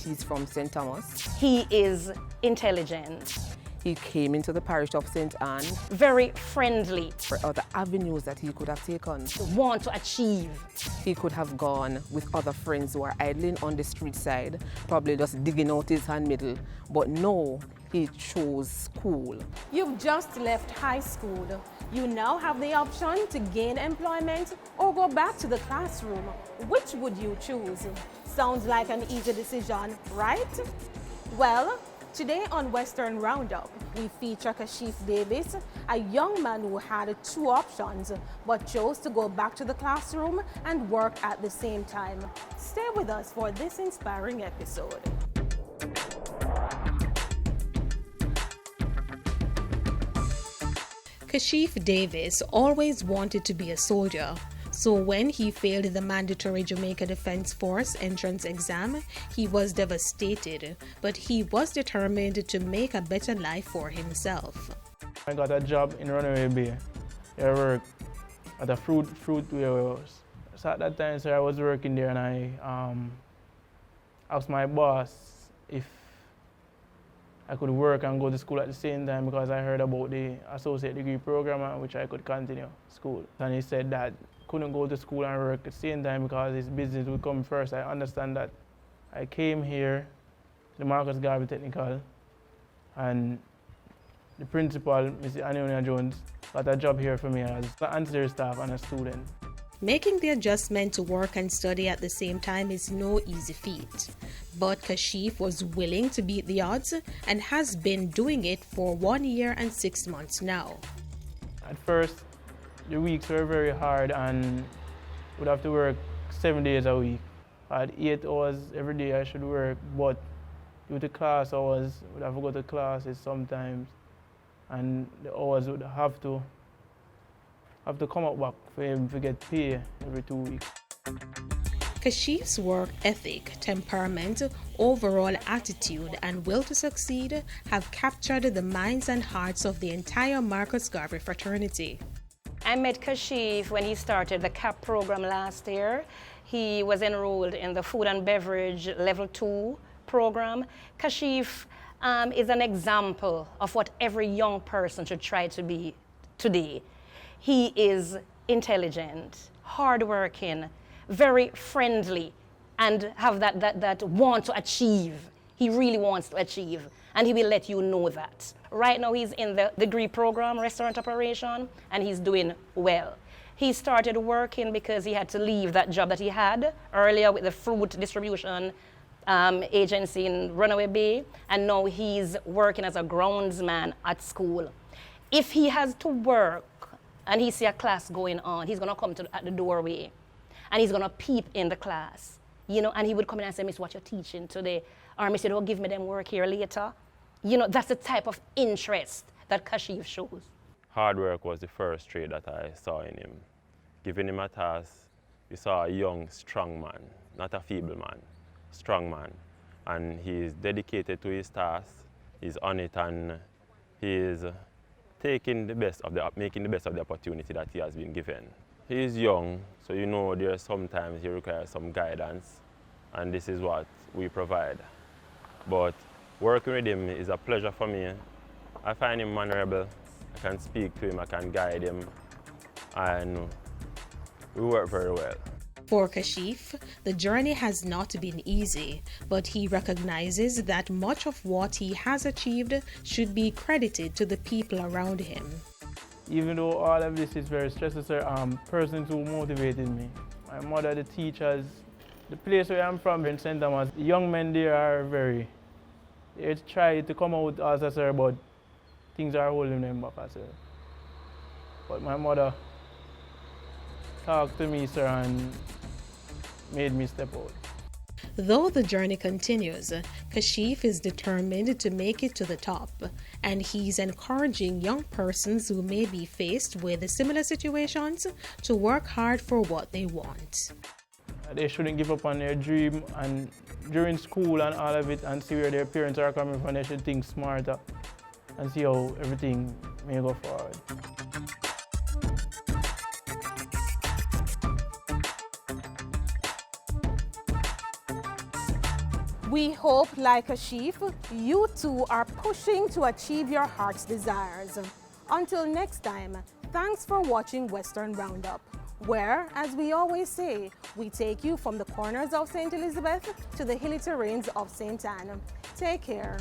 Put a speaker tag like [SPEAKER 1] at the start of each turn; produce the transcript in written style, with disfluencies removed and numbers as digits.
[SPEAKER 1] He's from St. Thomas.
[SPEAKER 2] He is intelligent.
[SPEAKER 1] He came into the parish of St. Anne.
[SPEAKER 2] Very friendly.
[SPEAKER 1] For other avenues that he could have taken.
[SPEAKER 2] Want to achieve.
[SPEAKER 1] He could have gone with other friends who are idling on the street side, probably just digging out his hand middle. But no, he chose school.
[SPEAKER 3] You've just left high school. You now have the option to gain employment or go back to the classroom. Which would you choose? Sounds like an easy decision, right? Well, today on Western Roundup, we feature Kasheif Davis, a young man who had two options but chose to go back to the classroom and work at the same time. Stay with us for this inspiring episode.
[SPEAKER 4] Kasheif Davis always wanted to be a soldier. So when he failed the mandatory Jamaica Defense Force entrance exam, he was devastated, but he was determined to make a better life for himself.
[SPEAKER 5] I got a job in Runaway Bay. I worked at a fruit warehouse. So at that time, I was working there and I asked my boss if I could work and go to school at the same time because I heard about the associate degree program at which I could continue school. And he said that couldn't go to school and work at the same time because his business would come first. I understand that. I came here, the Marcus Garvey Technical, and the principal, Mrs. Anionia Jones, got a job here for me as an ancillary staff and a student.
[SPEAKER 4] Making the adjustment to work and study at the same time is no easy feat. But Kasheif was willing to beat the odds and has been doing it for 1 year and 6 months now.
[SPEAKER 5] At first, the weeks were very hard and would have to work 7 days a week. At 8 hours every day I should work, but due to class hours, would have to go to classes sometimes, and the hours would have to come up back for him to get paid every 2 weeks.
[SPEAKER 4] Kasheif's work ethic, temperament, overall attitude, and will to succeed have captured the minds and hearts of the entire Marcus Garvey fraternity.
[SPEAKER 2] I met Kasheif when he started the CAP program last year. He was enrolled in the Food and Beverage Level 2 program. Kasheif is an example of what every young person should try to be today. He is intelligent, hardworking, very friendly, and have that want to achieve. He really wants to achieve, and he will let you know that. Right now he's in the degree program, restaurant operation, and he's doing well. He started working because he had to leave that job that he had earlier with the fruit distribution agency in Runaway Bay, and now he's working as a groundsman at school. If he has to work and he see a class going on, he's gonna come at the doorway and he's gonna peep in the class, and he would come in and say, "Miss, what you're teaching today?" Or, "Miss, don't give me them work here later." That's the type of interest that Kasheif shows.
[SPEAKER 6] Hard work was the first trait that I saw in him. Giving him a task, we saw a young, strong man, not a feeble man, strong man. And he's dedicated to his task, he's on it, and he is making the best of the opportunity that he has been given. He is young, so there's sometimes he requires some guidance, and this is what we provide. But working with him is a pleasure for me. I find him mannerable. I can speak to him, I can guide him, and we work very well.
[SPEAKER 4] For Kasheif, the journey has not been easy, but he recognizes that much of what he has achieved should be credited to the people around him.
[SPEAKER 5] Even though all of this is very stressful, persons who motivated me. My mother, the teachers, the place where I'm from in St. Thomas, the young men there are they try to come out as a sir, but things are holding them back as well. But my mother talked to me, sir, and made me step out.
[SPEAKER 4] Though the journey continues, Kasheif is determined to make it to the top, and he's encouraging young persons who may be faced with similar situations to work hard for what they want.
[SPEAKER 5] They shouldn't give up on their dream, and during school and all of it, and see where their parents are coming from. They should think smarter and see how everything may go forward.
[SPEAKER 3] We hope, like Kasheif, you too are pushing to achieve your heart's desires. Until next time, thanks for watching Western Roundup, where, as we always say, we take you from the corners of St. Elizabeth to the hilly terrains of St. Anne. Take care.